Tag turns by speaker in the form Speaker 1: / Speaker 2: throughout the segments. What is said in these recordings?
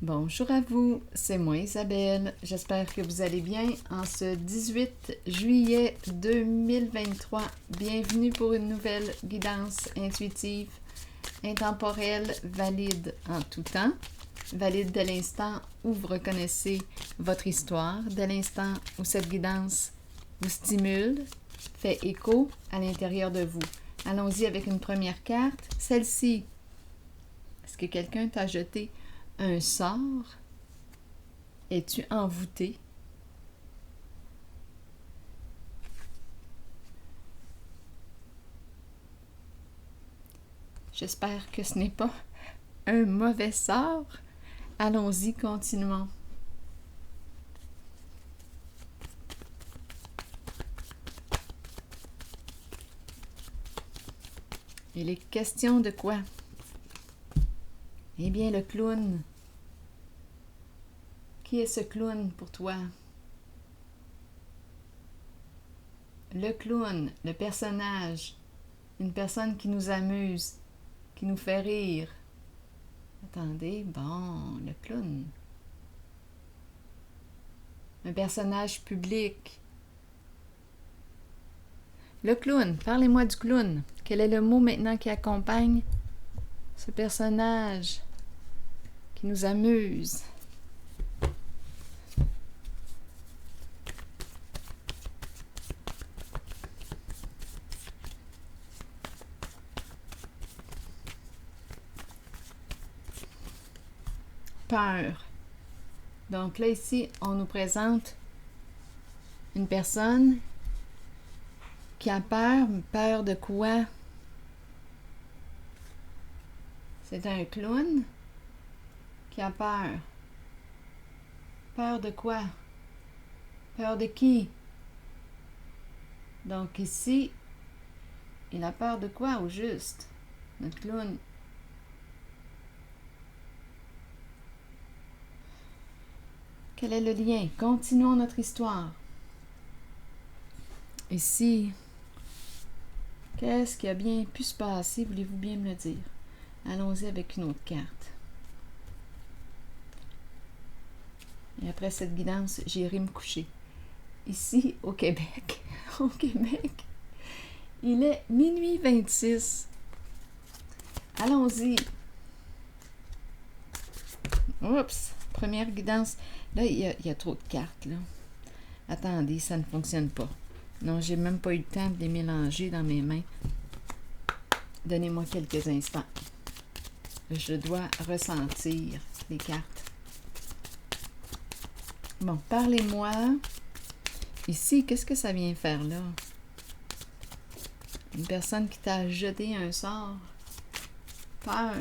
Speaker 1: Bonjour à vous, c'est moi Isabelle. J'espère que vous allez bien en ce 18 juillet 2023. Bienvenue pour une nouvelle guidance intuitive, intemporelle, valide en tout temps, valide dès l'instant où vous reconnaissez votre histoire, dès l'instant où cette guidance vous stimule, fait écho à l'intérieur de vous. Allons-y avec une première carte, celle-ci. Est-ce que quelqu'un t'a jeté un sort? Es-tu envoûté? J'espère que ce n'est pas un mauvais sort. Allons-y, continuons. Il est question de quoi? Eh bien, le clown. Qui est ce clown pour toi? Le clown, le personnage, une personne qui nous amuse, qui nous fait rire. Attendez, bon, le clown. Un personnage public. Le clown, parlez-moi du clown. Quel est le mot maintenant qui accompagne ce personnage qui nous amuse? Peur. Donc là, ici, on nous présente une personne qui a peur. Peur de quoi? C'est un clown qui a peur. Peur de quoi? Peur de qui? Donc ici, il a peur de quoi au juste? Notre clown. Quel est le lien? Continuons notre histoire. Ici, qu'est-ce qui a bien pu se passer? Voulez-vous bien me le dire? Allons-y avec une autre carte. Et après cette guidance, j'irai me coucher. Ici, au Québec, il est minuit 26. Allons-y. Oups, première guidance. Là, il y a trop de cartes, là. Attendez, ça ne fonctionne pas. Non, j'ai même pas eu le temps de les mélanger dans mes mains. Donnez-moi quelques instants. Je dois ressentir les cartes. Bon, parlez-moi. Ici, qu'est-ce que ça vient faire là? Une personne qui t'a jeté un sort. Peur.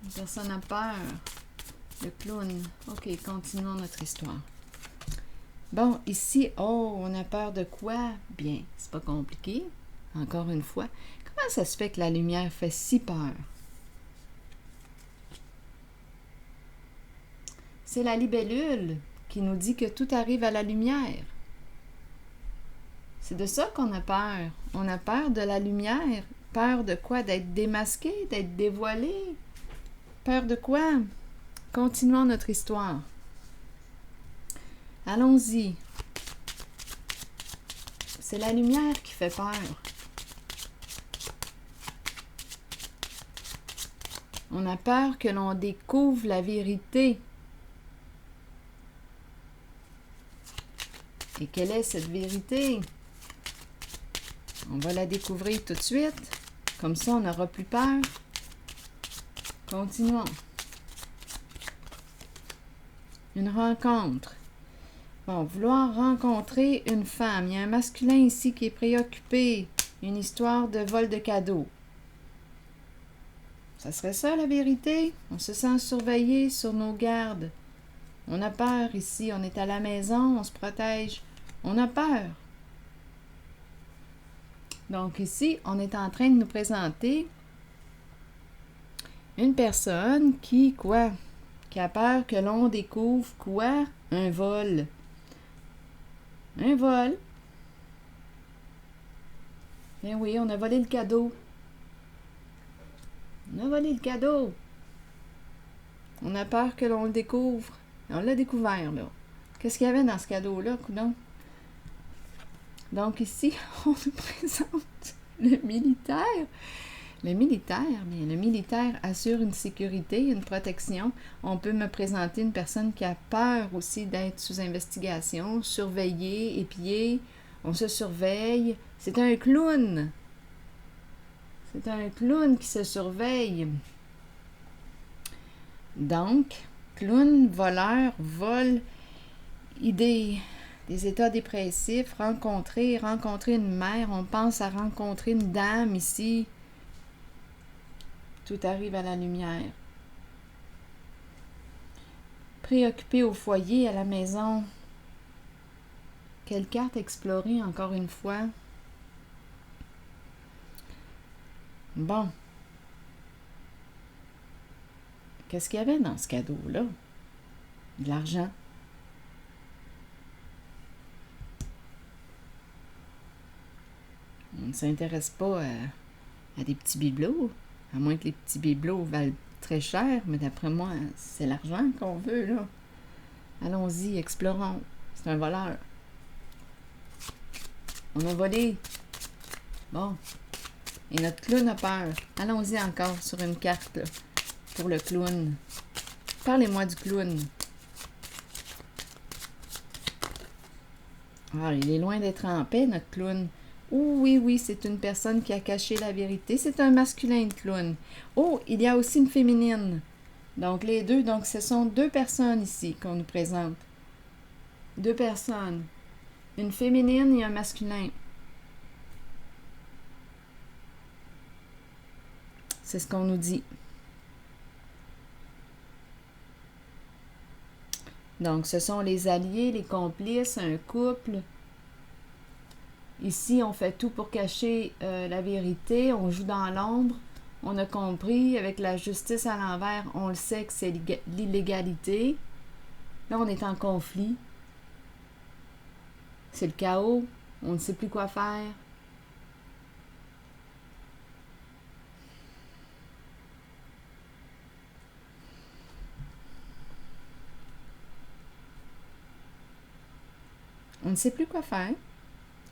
Speaker 1: Une personne a peur. Le clown. Ok, continuons notre histoire. Bon, ici, oh, on a peur de quoi? Bien, c'est pas compliqué. Encore une fois, comment ça se fait que la lumière fait si peur? C'est la libellule qui nous dit que tout arrive à la lumière. C'est de ça qu'on a peur. On a peur de la lumière. Peur de quoi? D'être démasqué, d'être dévoilé. Peur de quoi? Continuons notre histoire. Allons-y. C'est la lumière qui fait peur. On a peur que l'on découvre la vérité. Et quelle est cette vérité? On va la découvrir tout de suite. Comme ça, on n'aura plus peur. Continuons. Une rencontre. Bon, vouloir rencontrer une femme. Il y a un masculin ici qui est préoccupé. Une histoire de vol de cadeaux. Ça serait ça la vérité? On se sent surveillé sur nos gardes. On a peur ici. On est à la maison. On se protège. On a peur. Donc ici, on est en train de nous présenter une personne qui, quoi? Qui a peur que l'on découvre quoi? Un vol. Un vol. Ben oui, on a volé le cadeau. On a volé le cadeau. On a peur que l'on le découvre. On l'a découvert, là. Qu'est-ce qu'il y avait dans ce cadeau-là, coudonc? Donc ici, on nous présente le militaire. Le militaire assure une sécurité, une protection. On peut me présenter une personne qui a peur aussi d'être sous investigation, surveillée, épiée. On se surveille. C'est un clown. C'est un clown qui se surveille. Donc, clown, voleur, vol, idée, des états dépressifs, rencontrer une mère. On pense à rencontrer une dame ici. Tout arrive à la lumière. Préoccupé au foyer, à la maison. Quelle carte explorer encore une fois? Bon. Qu'est-ce qu'il y avait dans ce cadeau-là? De l'argent. On ne s'intéresse pas à des petits bibelots. À moins que les petits bibelots valent très cher, mais d'après moi, c'est l'argent qu'on veut, là. Allons-y, explorons. C'est un voleur. On a volé. Bon. Et notre clown a peur. Allons-y encore sur une carte, là, pour le clown. Parlez-moi du clown. Ah, il est loin d'être en paix, notre clown. Oh, oui, c'est une personne qui a caché la vérité. C'est un masculin, le clown. Oh, il y a aussi une féminine. Donc, les deux. Donc, ce sont deux personnes ici qu'on nous présente. Deux personnes. Une féminine et un masculin. C'est ce qu'on nous dit. Donc, ce sont les alliés, les complices, un couple. Ici, on fait tout pour cacher la vérité. On joue dans l'ombre. On a compris, avec la justice à l'envers, on le sait que c'est l'illégalité. Là, on est en conflit. C'est le chaos. On ne sait plus quoi faire. On ne sait plus quoi faire.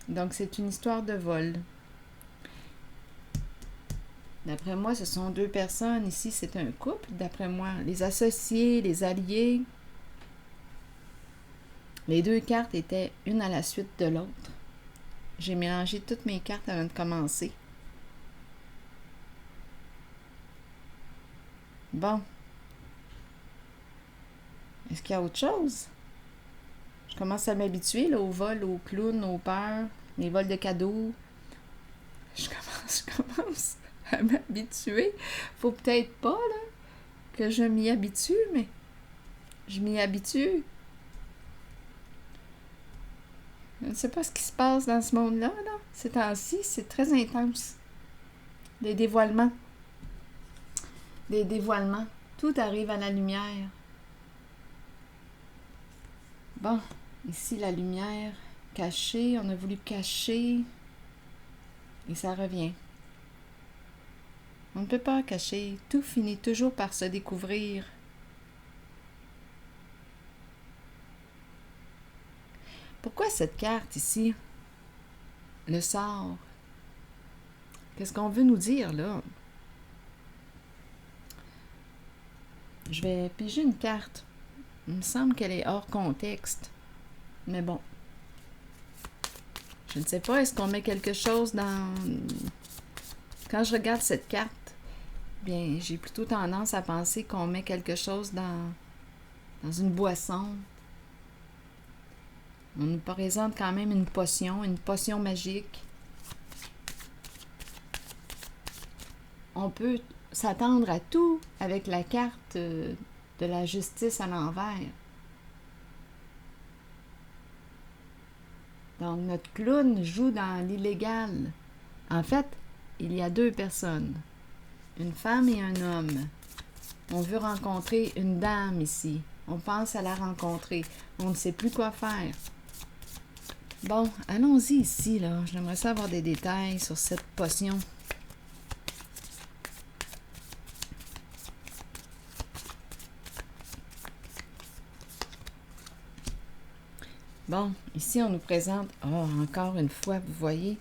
Speaker 1: Donc, c'est une histoire de vol. D'après moi, ce sont deux personnes. Ici, c'est un couple, d'après moi. Les associés, les alliés. Les deux cartes étaient une à la suite de l'autre. J'ai mélangé toutes mes cartes avant de commencer. Bon. Est-ce qu'il y a autre chose? Je commence à m'habituer là, au vol, aux clowns, aux peurs, les vols de cadeaux. Je commence à m'habituer. Faut peut-être pas là, que je m'y habitue, mais je m'y habitue. Je ne sais pas ce qui se passe dans ce monde-là. Là. Ces temps-ci, c'est très intense. Des dévoilements. Des dévoilements. Tout arrive à la lumière. Bon, ici la lumière cachée, on a voulu cacher et ça revient. On ne peut pas cacher, tout finit toujours par se découvrir. Pourquoi cette carte ici? Le sort. Qu'est-ce qu'on veut nous dire là? Je vais piger une carte. Il me semble qu'elle est hors contexte. Mais bon. Je ne sais pas, est-ce qu'on met quelque chose dans... Quand je regarde cette carte, bien, j'ai plutôt tendance à penser qu'on met quelque chose dans une boisson. On nous présente quand même une potion magique. On peut s'attendre à tout avec la carte de la justice à l'envers. Donc, notre clown joue dans l'illégal. En fait, il y a deux personnes, une femme et un homme. On veut rencontrer une dame ici. On pense à la rencontrer. On ne sait plus quoi faire. Bon, allons-y ici, là. J'aimerais savoir des détails sur cette potion. Bon, ici, on nous présente... Oh, encore une fois, vous voyez,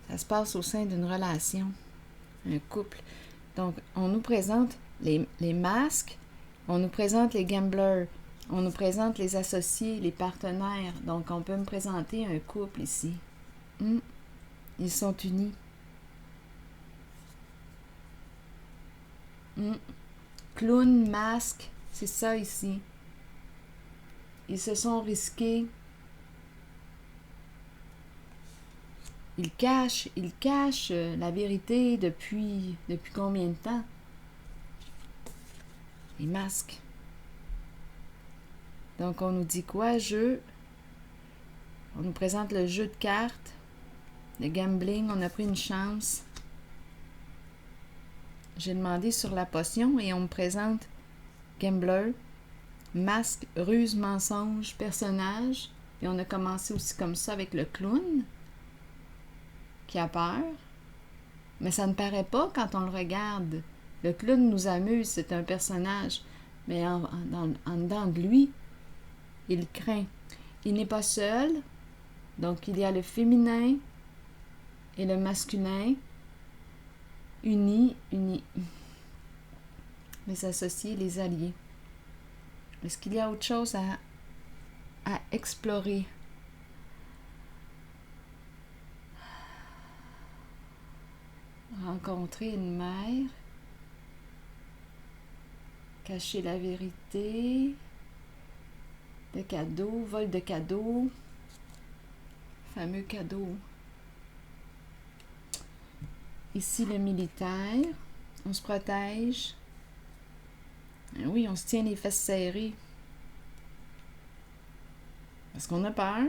Speaker 1: ça se passe au sein d'une relation, un couple. Donc, on nous présente les masques, on nous présente les gamblers, on nous présente les associés, les partenaires. Donc, on peut me présenter un couple ici. Ils sont unis. Clown, masque, c'est ça ici. Ils se sont risqués. Ils cachent la vérité depuis combien de temps? Les masques. Donc, on nous dit quoi? On nous présente le jeu de cartes, le gambling, on a pris une chance. J'ai demandé sur la potion et on me présente gambler, masque, ruse, mensonge, personnage. Et on a commencé aussi comme ça avec le clown qui a peur. Mais ça ne paraît pas quand on le regarde. Le clown nous amuse, c'est un personnage. Mais en dedans de lui, il craint. Il n'est pas seul. Donc, il y a le féminin et le masculin unis. Les associés, les alliés. Est-ce qu'il y a autre chose à explorer? Rencontrer une mère. Cacher la vérité. Le cadeau, vol de cadeau. Fameux cadeau. Ici, le militaire. On se protège. Oui, on se tient les fesses serrées. Parce qu'on a peur.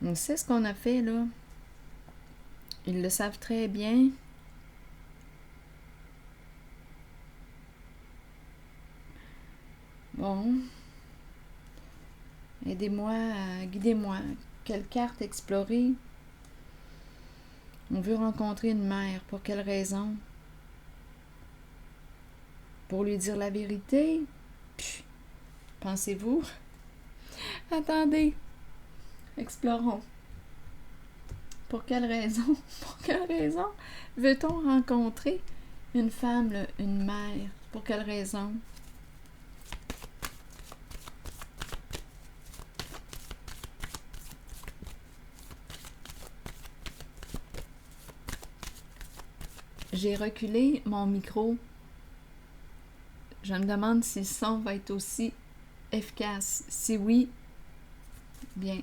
Speaker 1: On sait ce qu'on a fait, là. Ils le savent très bien. Bon. Aidez-moi, guidez-moi. Quelle carte explorer? On veut rencontrer une mère. Pour quelle raison? Pour lui dire la vérité? Pensez-vous? Attendez. Explorons. Pour quelle raison? Pour quelle raison veut-on rencontrer une femme, une mère? Pour quelle raison? J'ai reculé mon micro. Je me demande si le son va être aussi efficace. Si oui, bien,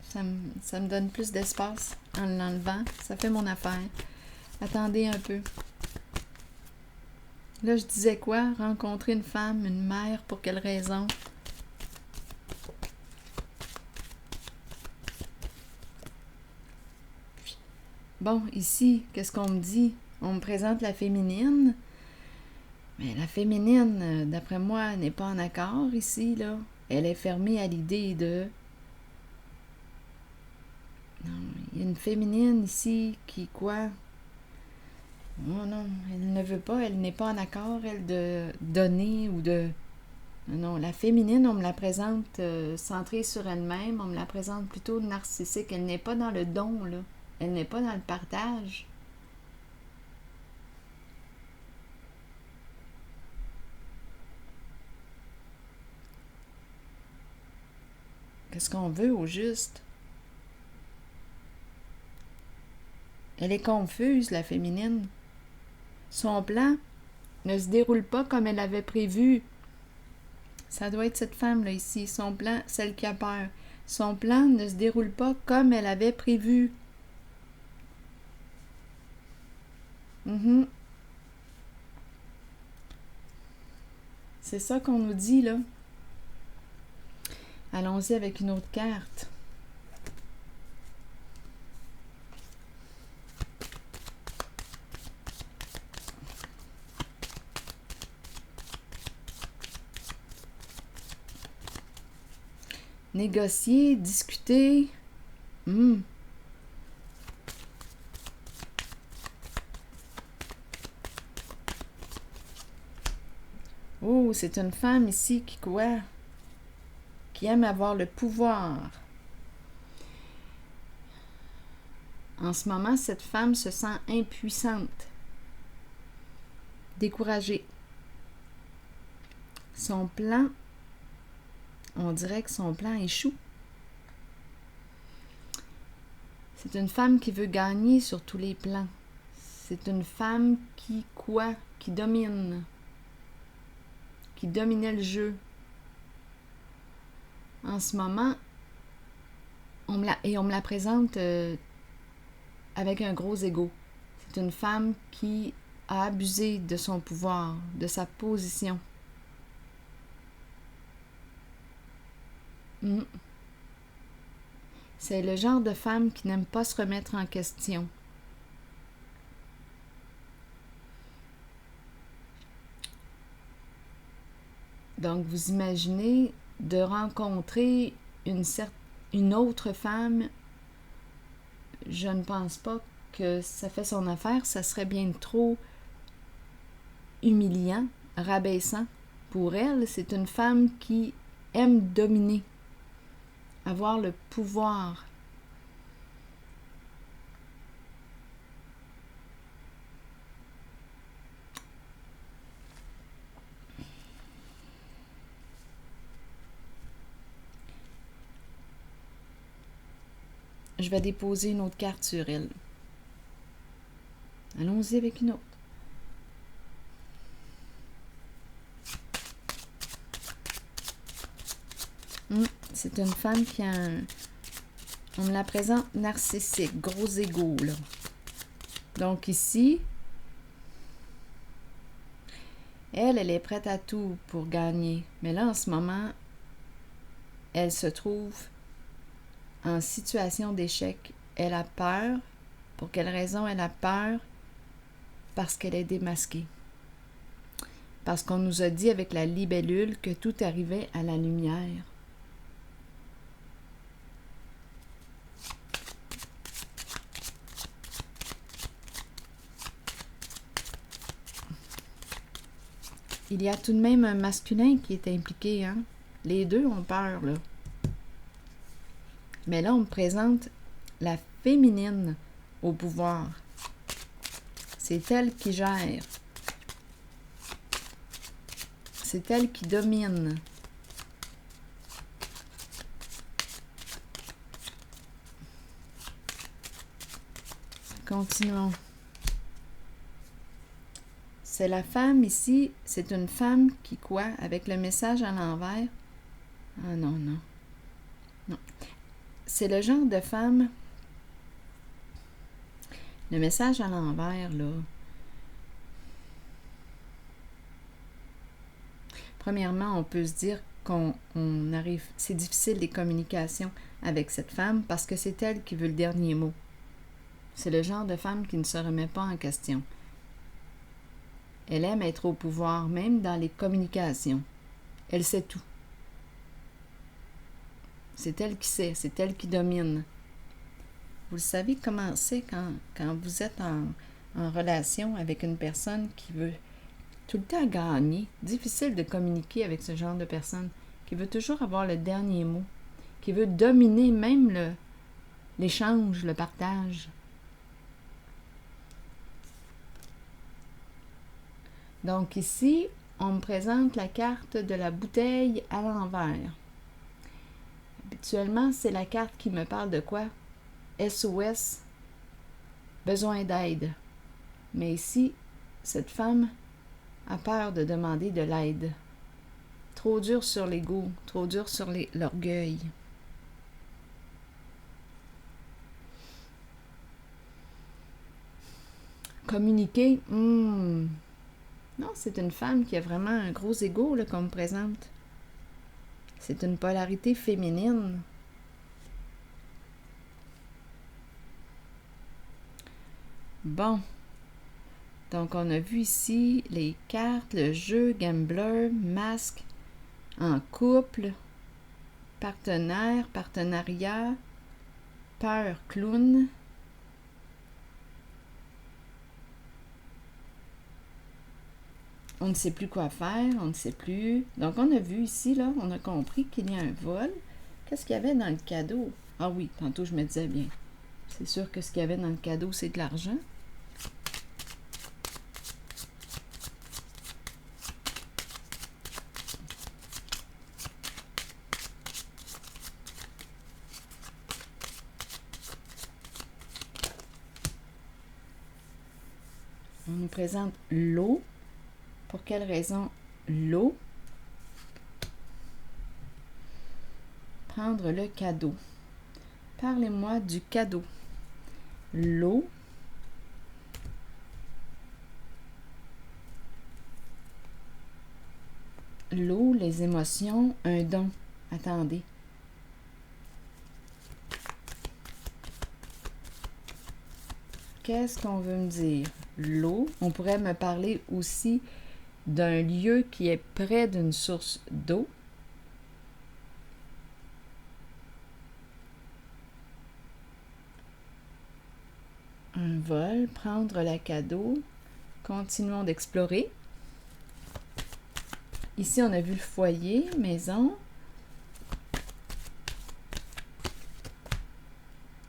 Speaker 1: ça me donne plus d'espace en l'enlevant. Ça fait mon affaire. Attendez un peu. Là, je disais quoi? Rencontrer une femme, une mère, pour quelle raison? Bon, ici, qu'est-ce qu'on me dit? On me présente la féminine. Mais la féminine, d'après moi, n'est pas en accord ici, là. Elle est fermée à l'idée de... Non, il y a une féminine ici qui, quoi? Oh non, elle ne veut pas, elle n'est pas en accord, elle, de donner ou de... Non, la féminine, on me la présente centrée sur elle-même, on me la présente plutôt narcissique. Elle n'est pas dans le don, là. Elle n'est pas dans le partage. Qu'est-ce qu'on veut au juste? Elle est confuse, la féminine. Son plan ne se déroule pas comme elle avait prévu. Ça doit être cette femme-là ici. Son plan, celle qui a peur. Son plan ne se déroule pas comme elle avait prévu. C'est ça qu'on nous dit, là. Allons-y avec une autre carte. Négocier, discuter. Oh, c'est une femme ici qui quoi? qui aime avoir le pouvoir. En ce moment, cette femme se sent impuissante, découragée. Son plan, on dirait que son plan échoue. C'est une femme qui veut gagner sur tous les plans. C'est une femme qui domine, qui dominait le jeu. En ce moment, on me la présente avec un gros ego. C'est une femme qui a abusé de son pouvoir, de sa position. C'est le genre de femme qui n'aime pas se remettre en question. Donc, vous imaginez de rencontrer une autre femme. Je ne pense pas que ça fait son affaire. Ça serait bien trop humiliant, rabaissant pour elle. C'est une femme qui aime dominer, avoir le pouvoir. Je vais déposer une autre carte sur elle. Allons-y avec une autre. C'est une femme qui a on me la présente narcissique, gros égo, là. Donc ici, elle est prête à tout pour gagner. Mais là, en ce moment, elle se trouve en situation d'échec. Elle a peur. Pour quelle raison elle a peur? Parce qu'elle est démasquée. Parce qu'on nous a dit avec la libellule que tout arrivait à la lumière. Il y a tout de même un masculin qui est impliqué, hein? Les deux ont peur, là. Mais là, on me présente la féminine au pouvoir. C'est elle qui gère. C'est elle qui domine. Continuons. C'est la femme ici, c'est une femme qui quoi? Avec le message à l'envers. Ah non, non. Non. C'est le genre de femme... Le message à l'envers, là... Premièrement, on peut se dire qu'on arrive... C'est difficile les communications avec cette femme parce que c'est elle qui veut le dernier mot. C'est le genre de femme qui ne se remet pas en question. Elle aime être au pouvoir, même dans les communications. Elle sait tout. C'est elle qui sait, c'est elle qui domine. Vous le savez comment c'est quand vous êtes en relation avec une personne qui veut tout le temps gagner. Difficile de communiquer avec ce genre de personne qui veut toujours avoir le dernier mot, qui veut dominer même l'échange, le partage. Donc ici, on me présente la carte de la bouteille à l'envers. Habituellement, c'est la carte qui me parle de quoi? SOS, besoin d'aide. Mais ici, cette femme a peur de demander de l'aide. Trop dur sur l'ego, trop dur sur l'orgueil. Communiquer, non, c'est une femme qui a vraiment un gros ego là, qu'on me présente. C'est une polarité féminine. Bon. Donc, on a vu ici les cartes, le jeu, gambler, masque, en couple, partenaire, partenariat, peur, clown. on ne sait plus quoi faire, on ne sait plus. Donc, on a vu ici, là, on a compris qu'il y a un vol. Qu'est-ce qu'il y avait dans le cadeau? Ah oui, tantôt je me disais bien. C'est sûr que ce qu'il y avait dans le cadeau, c'est de l'argent. On nous présente l'eau. Pour quelle raison l'eau? Prendre le cadeau. Parlez-moi du cadeau. L'eau. L'eau, les émotions, un don. Attendez. Qu'est-ce qu'on veut me dire? L'eau. On pourrait me parler aussi d'un lieu qui est près d'une source d'eau. Un vol, prendre la cadeau. Continuons d'explorer. Ici, on a vu le foyer, maison.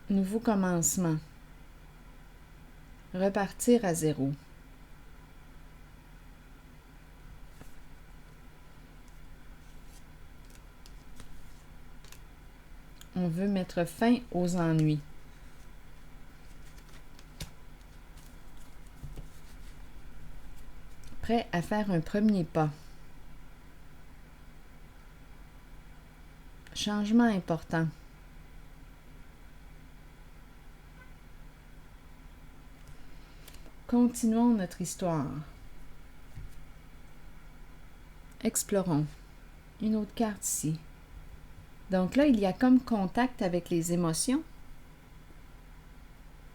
Speaker 1: Nouveau commencement. Repartir à zéro. On veut mettre fin aux ennuis. Prêt à faire un premier pas. Changement important. Continuons notre histoire. Explorons. Une autre carte ici. Donc là, il y a comme contact avec les émotions.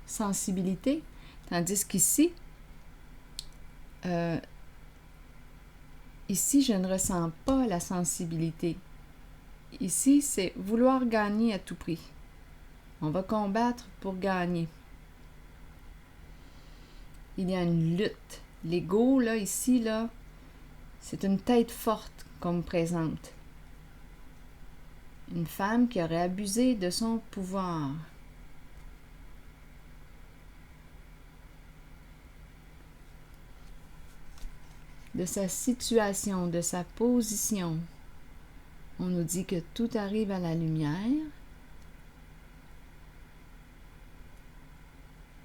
Speaker 1: Sensibilité. Tandis qu'ici, ici, je ne ressens pas la sensibilité. Ici, c'est vouloir gagner à tout prix. On va combattre pour gagner. Il y a une lutte. L'ego, là, ici, là, c'est une tête forte qu'on me présente. Une femme qui aurait abusé de son pouvoir. De sa situation, de sa position. On nous dit que tout arrive à la lumière.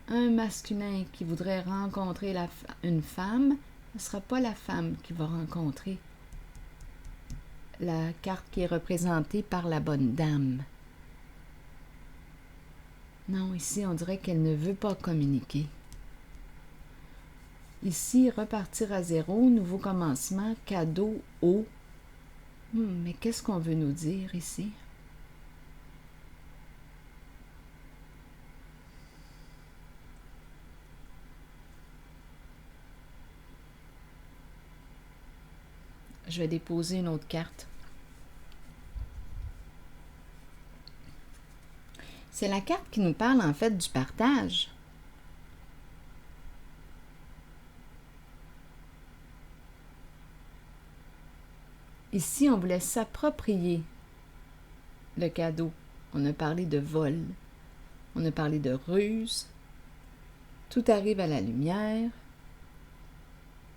Speaker 1: Un masculin qui voudrait rencontrer une femme, ce ne sera pas la femme qui va rencontrer la carte qui est représentée par la bonne dame. Non, ici, on dirait qu'elle ne veut pas communiquer. Ici, repartir à zéro, nouveau commencement, cadeau, eau. Mais qu'est-ce qu'on veut nous dire ici? Je vais déposer une autre carte. C'est la carte qui nous parle en fait du partage. Ici, on voulait s'approprier le cadeau. On a parlé de vol. On a parlé de ruse. Tout arrive à la lumière.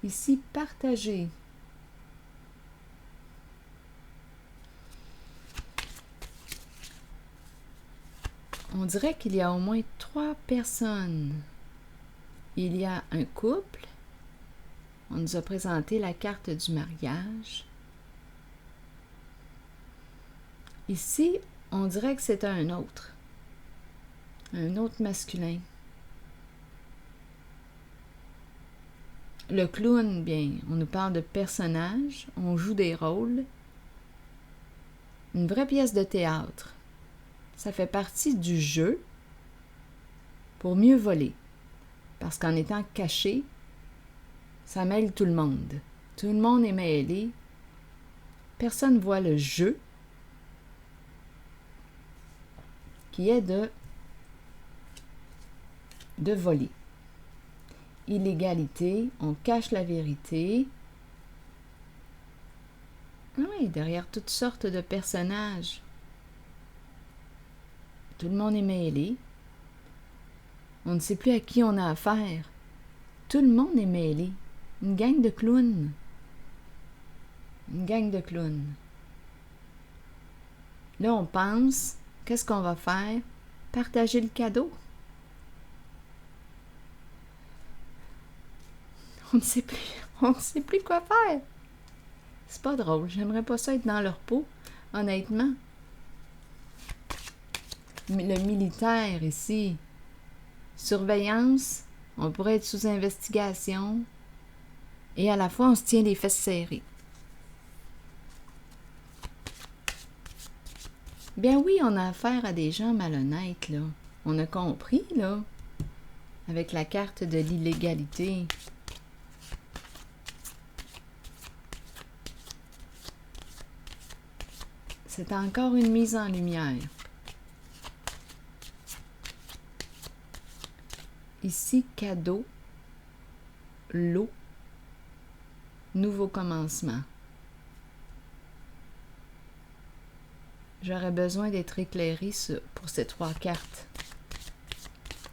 Speaker 1: Ici, partager. On dirait qu'il y a au moins 3 personnes. Il y a un couple. On nous a présenté la carte du mariage. Ici, on dirait que c'est un autre masculin. Le clown, bien, on nous parle de personnages, on joue des rôles. Une vraie pièce de théâtre. Ça fait partie du jeu pour mieux voler. Parce qu'en étant caché, ça mêle tout le monde. Tout le monde est mêlé. Personne ne voit le jeu qui est de voler. Illégalité, on cache la vérité, Oui, derrière toutes sortes de personnages. Tout le monde est mêlé. On ne sait plus à qui on a affaire. Tout le monde est mêlé. Une gang de clowns. Une gang de clowns. Là, on pense, qu'est-ce qu'on va faire? Partager le cadeau. On ne sait plus quoi faire. C'est pas drôle, j'aimerais pas ça être dans leur peau, honnêtement. Le militaire ici, surveillance, on pourrait être sous investigation, et à la fois on se tient les fesses serrées. Bien oui, on a affaire à des gens malhonnêtes, là. On a compris, là, avec la carte de l'illégalité. C'est encore une mise en lumière. Ici, cadeau, lot, nouveau commencement. J'aurais besoin d'être éclairée pour ces 3 cartes.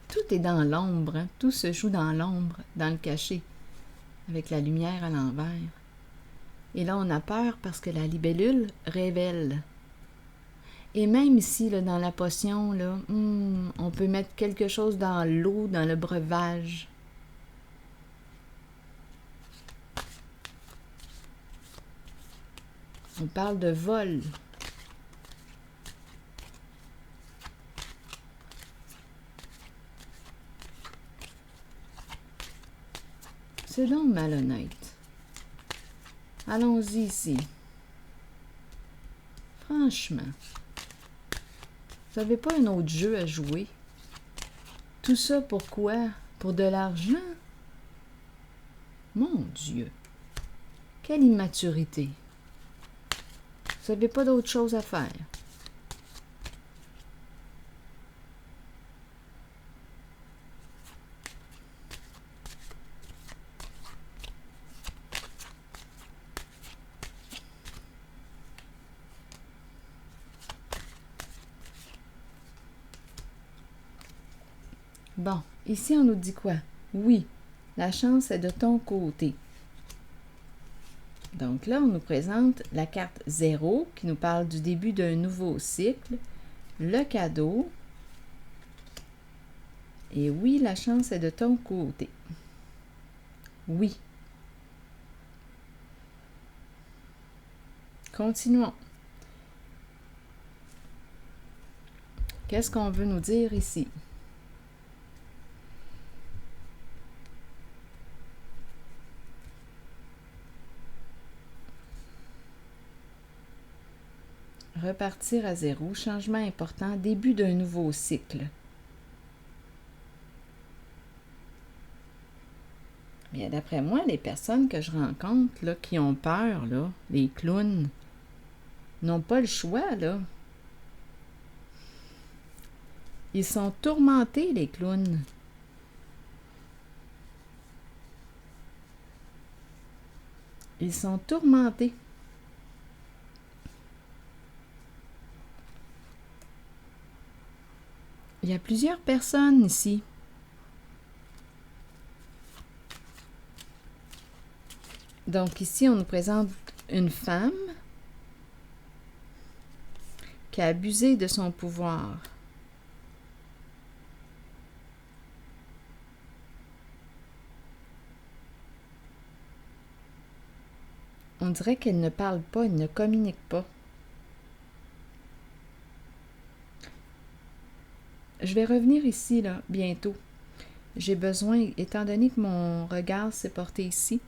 Speaker 1: Tout est dans l'ombre, hein? Tout se joue dans l'ombre, dans le cachet, avec la lumière à l'envers. Et là, on a peur parce que la libellule révèle. Et même ici, là, dans la potion, là, on peut mettre quelque chose dans l'eau, dans le breuvage. On parle de vol. C'est donc malhonnête. Allons-y ici. Franchement. Vous n'avez pas un autre jeu à jouer? Tout ça pourquoi? Pour de l'argent? Mon Dieu! Quelle immaturité! Vous n'avez pas d'autre chose à faire? Bon, ici on nous dit quoi? Oui, la chance est de ton côté. Donc là, on nous présente la carte 0 qui nous parle du début d'un nouveau cycle, le cadeau, et oui, la chance est de ton côté. Oui. Continuons. Qu'est-ce qu'on veut nous dire ici? Repartir à 0, changement important, début d'un nouveau cycle. Bien, d'après moi, les personnes que je rencontre, là, qui ont peur, là, les clowns, n'ont pas le choix, là. Ils sont tourmentés, les clowns. Ils sont tourmentés. Il y a plusieurs personnes ici. Donc ici, on nous présente une femme qui a abusé de son pouvoir. On dirait qu'elle ne parle pas, elle ne communique pas. Je vais revenir ici, là, bientôt. J'ai besoin, étant donné que mon regard s'est porté ici,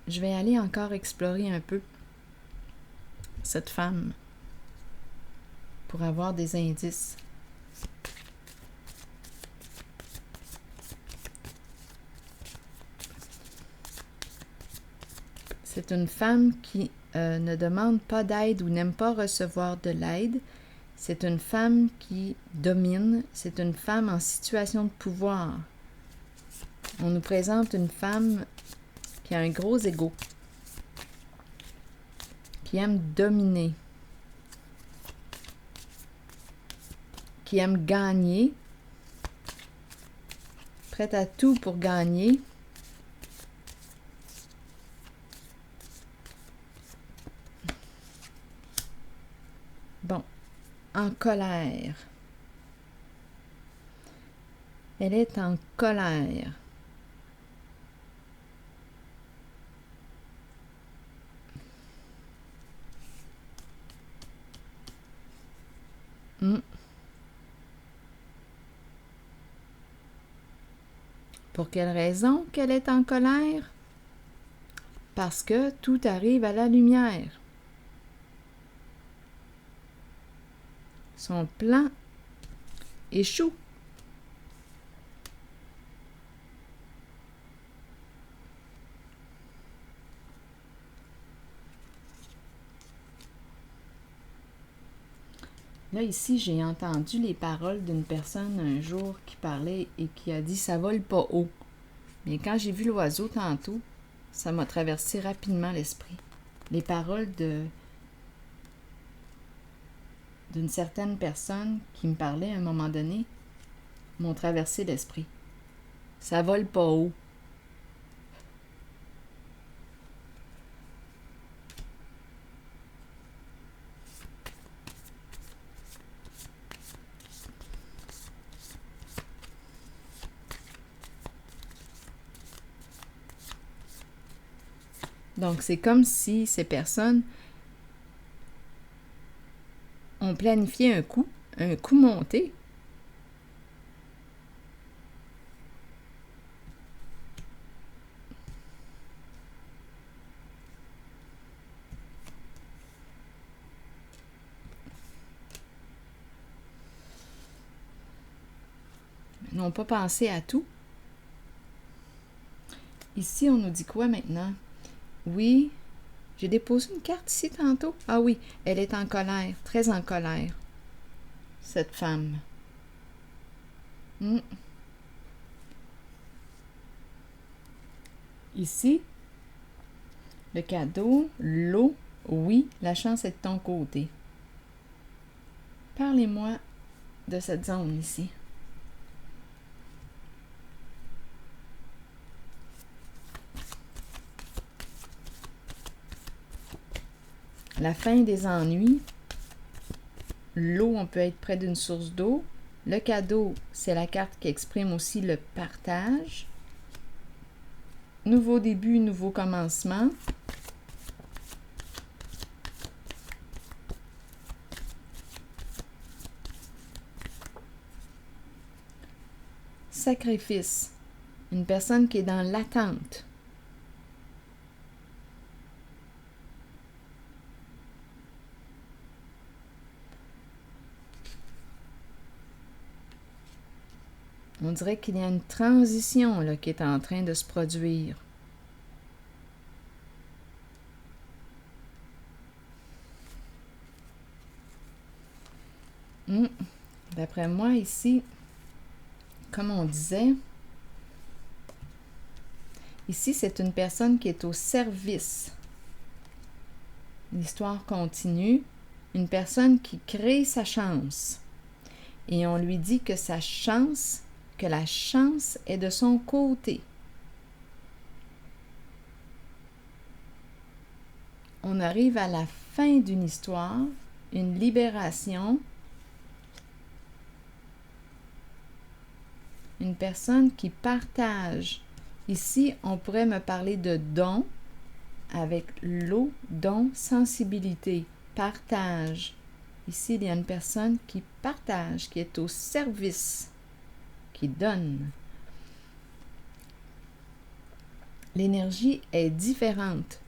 Speaker 1: je vais aller encore explorer un peu cette femme pour avoir des indices. C'est une femme qui ne demande pas d'aide ou n'aime pas recevoir de l'aide. C'est une femme qui domine. C'est une femme en situation de pouvoir. On nous présente une femme qui a un gros ego. qui aime dominer, qui aime gagner, prête à tout pour gagner. Bon, en colère. Elle est en colère. Pour quelle raison qu'elle est en colère? Parce que tout arrive à la lumière. Son plan échoue. Là, ici, j'ai entendu les paroles d'une personne un jour qui parlait et qui a dit « ça vole pas haut ». Mais quand j'ai vu l'oiseau tantôt, ça m'a traversé rapidement l'esprit. Les paroles d'une certaine personne qui me parlait à un moment donné m'ont traversé l'esprit. Ça vole pas haut. Donc, c'est comme si ces personnes ont planifié un coup monté. Ils n'ont pas pensé à tout. Ici, on nous dit quoi maintenant? Oui, j'ai déposé une carte ici tantôt. Ah oui, elle est en colère, très en colère, cette femme. Ici, le cadeau, l'eau, oui, la chance est de ton côté. Parlez-moi de cette zone ici. La fin des ennuis. L'eau, on peut être près d'une source d'eau. Le cadeau, c'est la carte qui exprime aussi le partage. Nouveau début, nouveau commencement. Sacrifice. Une personne qui est dans l'attente. On dirait qu'il y a une transition là, qui est en train de se produire. D'après moi, ici, comme on disait, ici, c'est une personne qui est au service. L'histoire continue. Une personne qui crée sa chance. Et on lui dit que la chance est de son côté. On arrive à la fin d'une histoire, une libération. Une personne qui partage. Ici, on pourrait me parler de don avec l'eau, don, sensibilité, partage. Ici, il y a une personne qui partage, qui est au service, qui donne. L'énergie est différente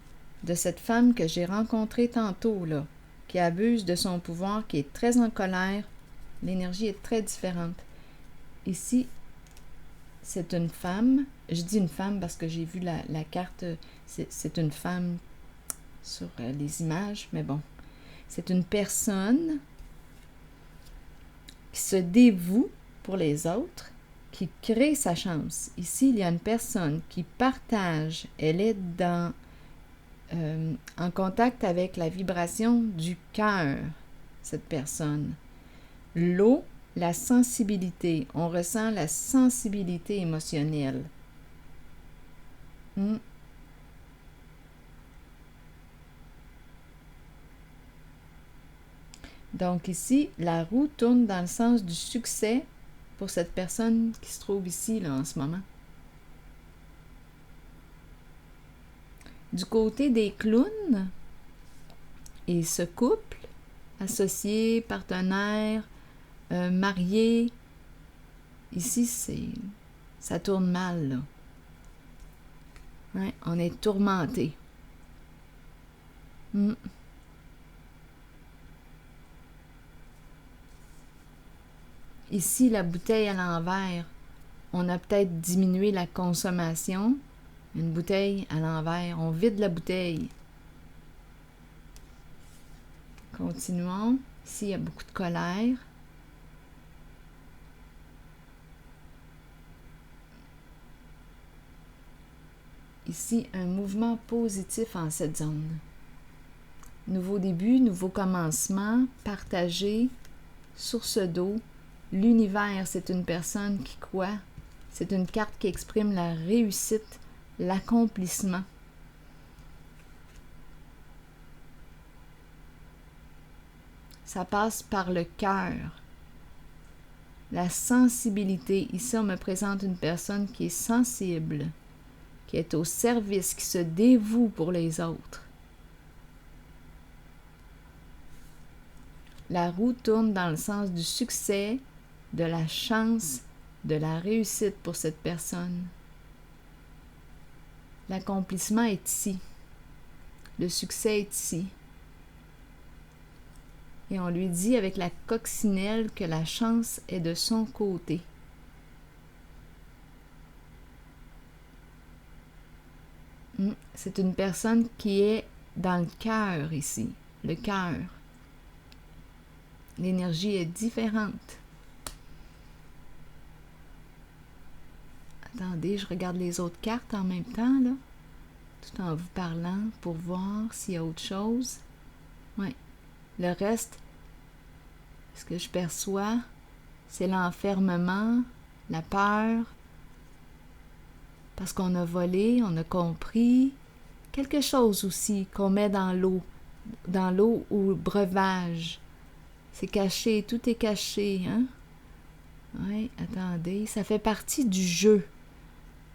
Speaker 1: de cette femme que j'ai rencontrée tantôt, là, qui abuse de son pouvoir, qui est très en colère. L'énergie est très différente. Ici, c'est une femme. Je dis une femme parce que j'ai vu la carte. C'est une femme sur les images, mais bon. C'est une personne qui se dévoue pour les autres, qui crée sa chance. Ici, il y a une personne qui partage. Elle est dans en contact avec la vibration du cœur, cette personne. L'eau, la sensibilité. On ressent la sensibilité émotionnelle. Donc ici, la roue tourne dans le sens du succès pour cette personne qui se trouve ici là, en ce moment. Du côté des clowns et ce couple, associé, partenaire, marié, ici ça tourne mal là. Ouais, on est tourmenté. Ici, la bouteille à l'envers, on a peut-être diminué la consommation. Une bouteille à l'envers, on vide la bouteille. Continuons. Ici, il y a beaucoup de colère. Ici, un mouvement positif en cette zone. Nouveau début, nouveau commencement, partagé, source d'eau. L'univers, c'est une personne qui croit. C'est une carte qui exprime la réussite, l'accomplissement. Ça passe par le cœur. La sensibilité. Ici, on me présente une personne qui est sensible, qui est au service, qui se dévoue pour les autres. La roue tourne dans le sens du succès, de la chance, de la réussite pour cette personne. L'accomplissement est ici. Le succès est ici. Et on lui dit avec la coccinelle que la chance est de son côté. C'est une personne qui est dans le cœur ici, le cœur. L'énergie est différente. Attendez, je regarde les autres cartes en même temps, là, tout en vous parlant pour voir s'il y a autre chose. Oui. Le reste, ce que je perçois, c'est l'enfermement, la peur, parce qu'on a volé, on a compris. Quelque chose aussi qu'on met dans l'eau ou le breuvage. C'est caché, tout est caché, hein? Oui, attendez, ça fait partie du jeu.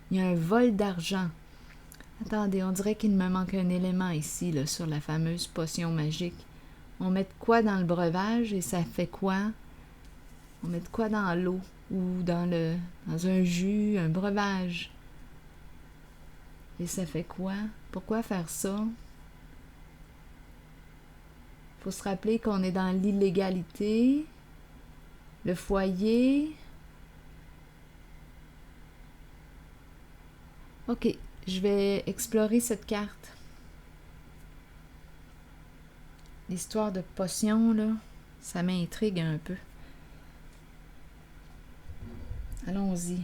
Speaker 1: Il y a un vol d'argent. Attendez, on dirait qu'il me manque un élément ici, là, sur la fameuse potion magique. On met de quoi dans le breuvage et ça fait quoi? On met de quoi dans l'eau ou dans un jus, un breuvage. Et ça fait quoi? Pourquoi faire ça? Il faut se rappeler qu'on est dans l'illégalité, le foyer. OK, je vais explorer cette carte. L'histoire de potion, là, ça m'intrigue un peu. Allons-y.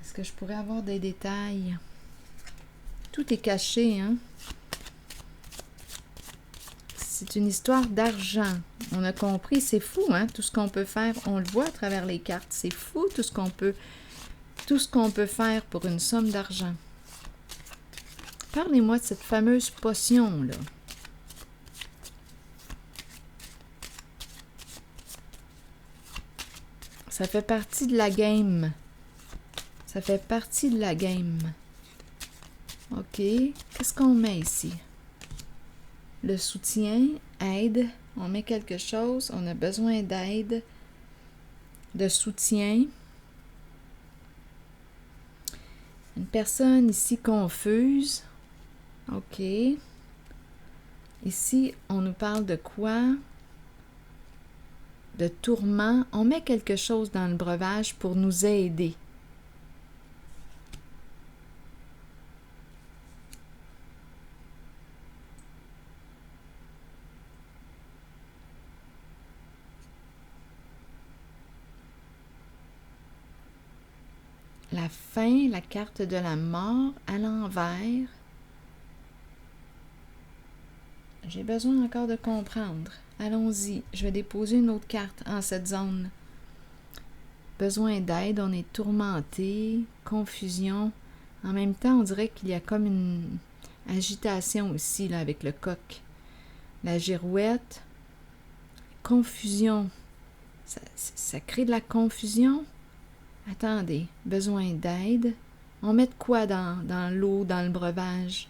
Speaker 1: Est-ce que je pourrais avoir des détails? Tout est caché, hein? C'est une histoire d'argent. On a compris, c'est fou, hein? Tout ce qu'on peut faire, on le voit à travers les cartes. C'est fou tout ce qu'on peut faire pour une somme d'argent. Parlez-moi de cette fameuse potion-là. Ça fait partie de la game. Ça fait partie de la game. OK. Qu'est-ce qu'on met ici? Le soutien, aide. On met quelque chose. On a besoin d'aide, de soutien. Une personne ici confuse. OK. Ici, on nous parle de quoi? De tourment. On met quelque chose dans le breuvage pour nous aider. La fin, la carte de la mort à l'envers. J'ai besoin encore de comprendre. Allons-y, je vais déposer une autre carte en cette zone. Besoin d'aide, on est tourmenté, confusion. En même temps, on dirait qu'il y a comme une agitation aussi là, avec le coq. La girouette, confusion. Ça crée de la confusion? Attendez, besoin d'aide. On met de quoi dans l'eau, dans le breuvage?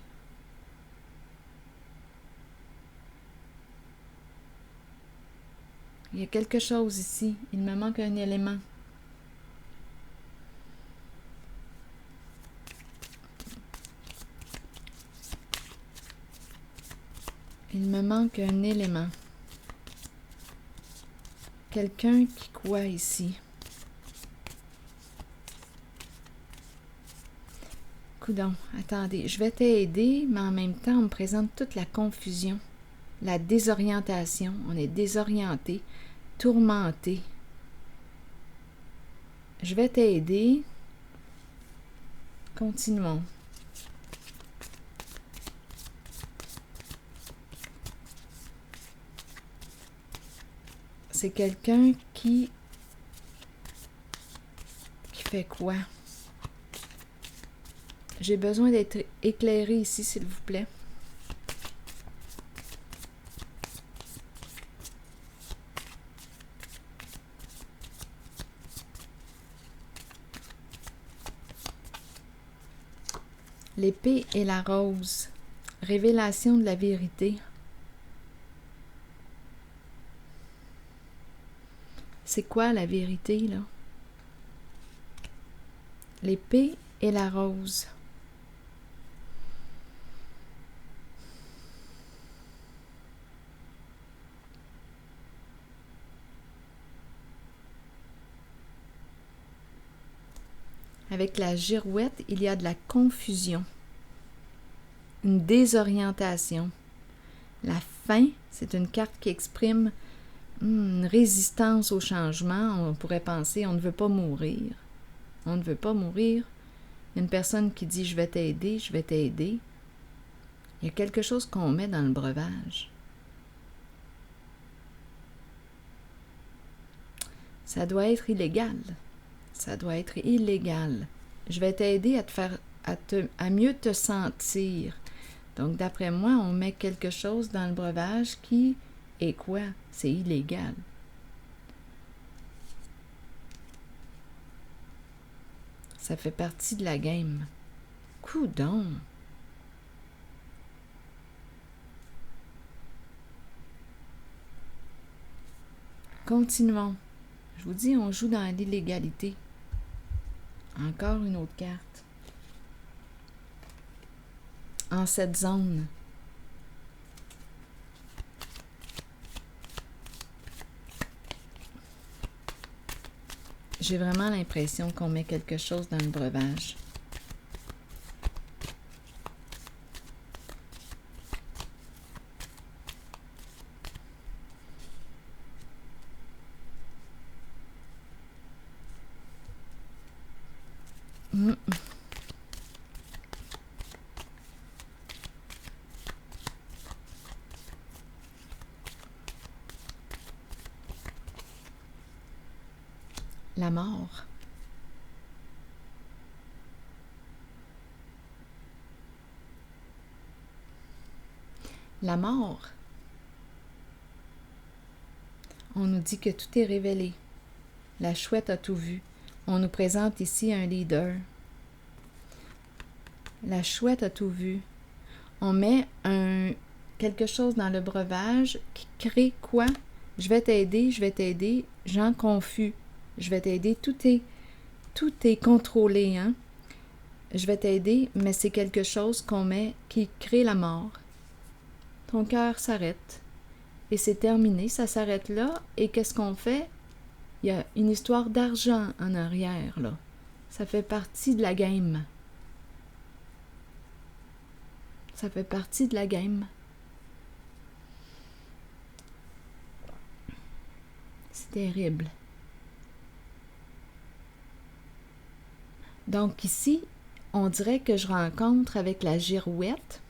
Speaker 1: Il y a quelque chose ici. Il me manque un élément. Il me manque un élément. Quelqu'un qui quoi ici? Coudon, attendez, je vais t'aider, mais en même temps, on me présente toute la confusion, la désorientation. On est désorienté, tourmenté. Je vais t'aider. Continuons. C'est quelqu'un qui fait quoi? J'ai besoin d'être éclairé ici, s'il vous plaît. L'épée et la rose. Révélation de la vérité. C'est quoi la vérité, là? L'épée et la rose. Avec la girouette, il y a de la confusion, une désorientation. La faim, c'est une carte qui exprime une résistance au changement. On pourrait penser, on ne veut pas mourir. On ne veut pas mourir. Une personne qui dit « je vais t'aider, je vais t'aider ». Il y a quelque chose qu'on met dans le breuvage. Ça doit être illégal. Ça doit être illégal. Je vais t'aider à te faire à mieux te sentir. Donc, d'après moi, on met quelque chose dans le breuvage qui est quoi? C'est illégal. Ça fait partie de la game. Coudon! Continuons. Je vous dis, on joue dans l'illégalité. Encore une autre carte. En cette zone. J'ai vraiment l'impression qu'on met quelque chose dans le breuvage. La mort. La mort. On nous dit que tout est révélé. La chouette a tout vu. On nous présente ici un leader. La chouette a tout vu. On met quelque chose dans le breuvage qui crée quoi? Je vais t'aider, gens confus. Je vais t'aider, tout est contrôlé, hein? Je vais t'aider, mais c'est quelque chose qu'on met qui crée la mort. Ton cœur s'arrête. Et c'est terminé, ça s'arrête là. Et qu'est-ce qu'on fait? Il y a une histoire d'argent en arrière, là. Ça fait partie de la game. Ça fait partie de la game. C'est terrible. Donc ici, on dirait que je rencontre avec la girouette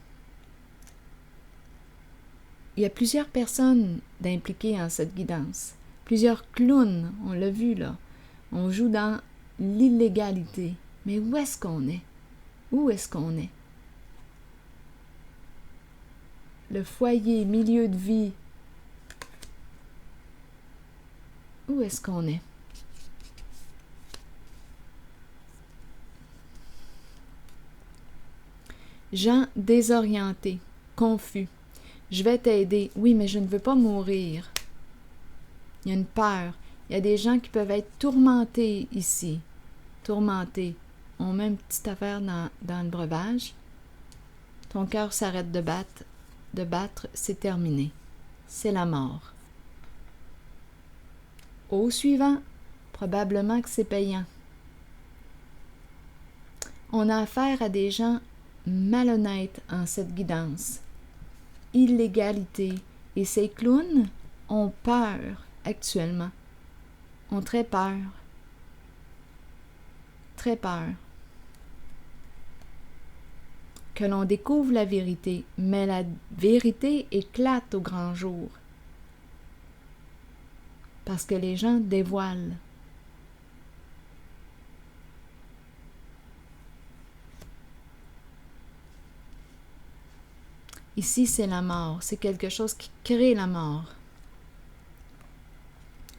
Speaker 1: il y a plusieurs personnes d'impliquées en cette guidance. Plusieurs clowns, on l'a vu là. On joue dans l'illégalité. Mais où est-ce qu'on est? Où est-ce qu'on est? Le foyer, milieu de vie. Où est-ce qu'on est? Gens désorientés, confus. Je vais t'aider. Oui, mais je ne veux pas mourir. Il y a une peur. Il y a des gens qui peuvent être tourmentés ici. Tourmentés. On met une petite affaire dans le breuvage. Ton cœur s'arrête de battre. De battre, c'est terminé. C'est la mort. Au suivant, probablement que c'est payant. On a affaire à des gens malhonnêtes en cette guidance. Illégalité. Et ces clowns ont peur actuellement. Ont très peur. Très peur. Que l'on découvre la vérité, mais la vérité éclate au grand jour. Parce que les gens dévoilent. Ici, c'est la mort. C'est quelque chose qui crée la mort.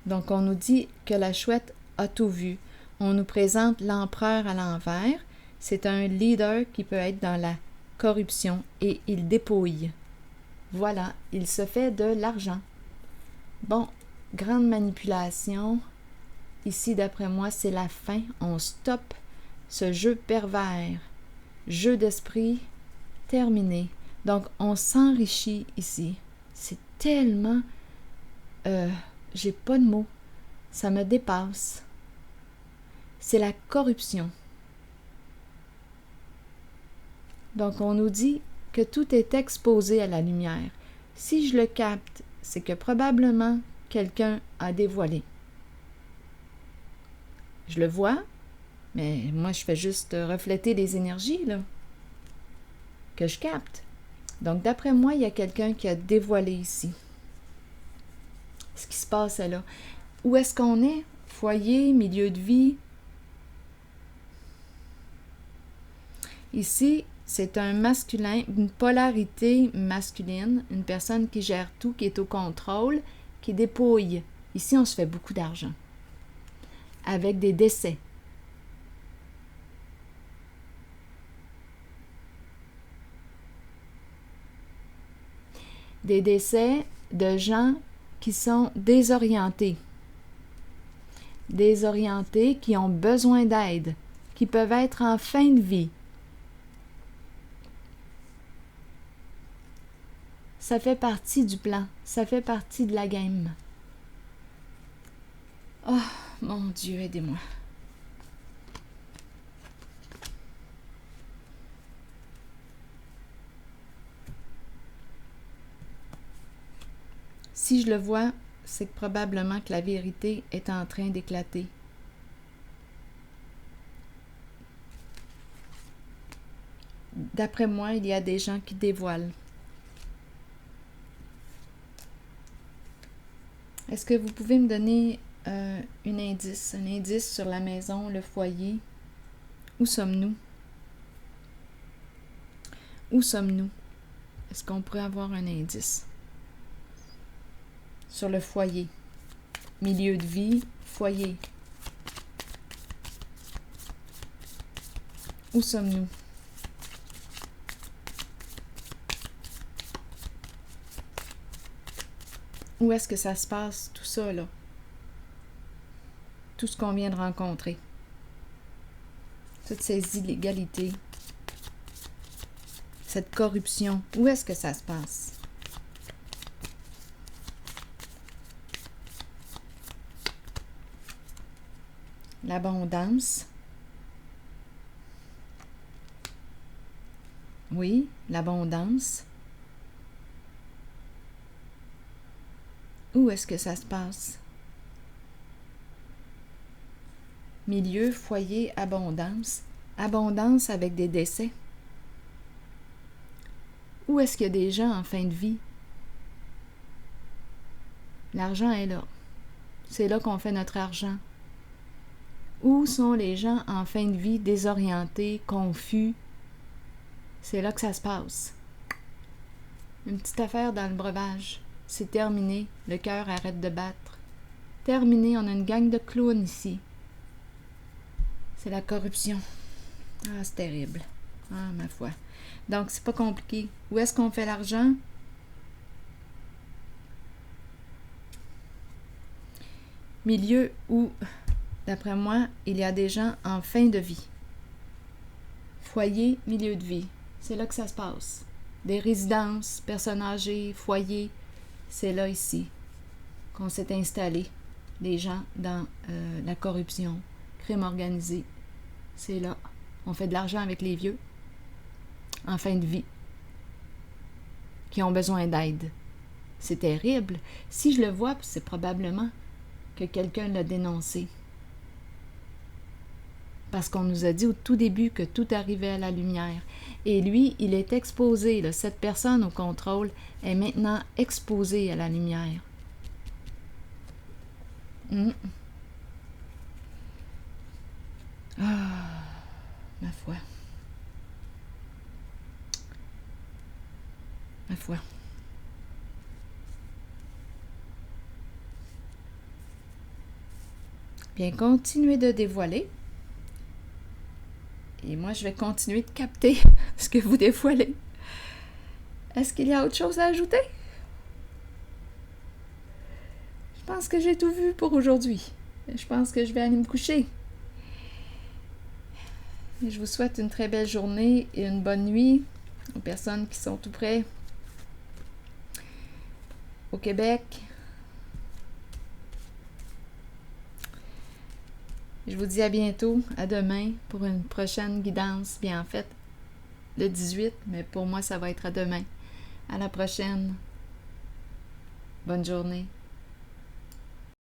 Speaker 1: Donc, on nous dit que la chouette a tout vu. On nous présente l'empereur à l'envers. C'est un leader qui peut être dans la corruption et il dépouille. Voilà, il se fait de l'argent. Bon, grande manipulation. Ici, d'après moi, c'est la fin. On stoppe ce jeu pervers. Jeu d'esprit terminé. Donc, on s'enrichit ici. C'est tellement... j'ai pas de mots. Ça me dépasse. C'est la corruption. Donc, on nous dit que tout est exposé à la lumière. Si je le capte, c'est que probablement quelqu'un a dévoilé. Je le vois, mais moi, je fais juste refléter les énergies, là, que je capte. Donc, d'après moi, il y a quelqu'un qui a dévoilé ici. Ce qui se passe là. Où est-ce qu'on est? Foyer, milieu de vie. Ici, c'est un masculin, une polarité masculine, une personne qui gère tout, qui est au contrôle, qui dépouille. Ici, on se fait beaucoup d'argent. Avec des décès. Des décès de gens qui sont désorientés. Désorientés, qui ont besoin d'aide, qui peuvent être en fin de vie. Ça fait partie du plan, ça fait partie de la game. Oh, mon Dieu, aidez-moi. Si je le vois, c'est que probablement que la vérité est en train d'éclater. D'après moi, il y a des gens qui dévoilent. Est-ce que vous pouvez me donner un indice sur la maison, le foyer? Où sommes-nous? Où sommes-nous? Est-ce qu'on pourrait avoir un indice? Sur le foyer. Milieu de vie, foyer. Où sommes-nous? Où est-ce que ça se passe, tout ça, là? Tout ce qu'on vient de rencontrer. Toutes ces illégalités. Cette corruption. Où est-ce que ça se passe? L'abondance. Oui, l'abondance. Où est-ce que ça se passe? Milieu, foyer, abondance. Abondance avec des décès. Où est-ce qu'il y a des gens en fin de vie? L'argent est là. C'est là qu'on fait notre argent. Où sont les gens en fin de vie désorientés, confus? C'est là que ça se passe. Une petite affaire dans le breuvage. C'est terminé. Le cœur arrête de battre. Terminé. On a une gang de clowns ici. C'est la corruption. Ah, c'est terrible. Ah, ma foi. Donc, c'est pas compliqué. Où est-ce qu'on fait l'argent? Milieu où, d'après moi, il y a des gens en fin de vie. Foyer, milieu de vie. C'est là que ça se passe. Des résidences, personnes âgées, foyers. C'est là, ici, qu'on s'est installé. Les gens dans la corruption, crime organisé. C'est là. On fait de l'argent avec les vieux, en fin de vie, qui ont besoin d'aide. C'est terrible. Si je le vois, c'est probablement que quelqu'un l'a dénoncé. Parce qu'on nous a dit au tout début que tout arrivait à la lumière. Et lui, il est exposé. Là, cette personne au contrôle est maintenant exposée à la lumière. Ah, ma foi. Ma foi. Bien, continuez de dévoiler. Et moi, je vais continuer de capter ce que vous dévoilez. Est-ce qu'il y a autre chose à ajouter? Je pense que j'ai tout vu pour aujourd'hui. Je pense que je vais aller me coucher. Et je vous souhaite une très belle journée et une bonne nuit aux personnes qui sont tout près au Québec. Je vous dis à bientôt, à demain pour une prochaine guidance. Bien en fait, le 18, mais pour moi, ça va être à demain. À la prochaine. Bonne journée.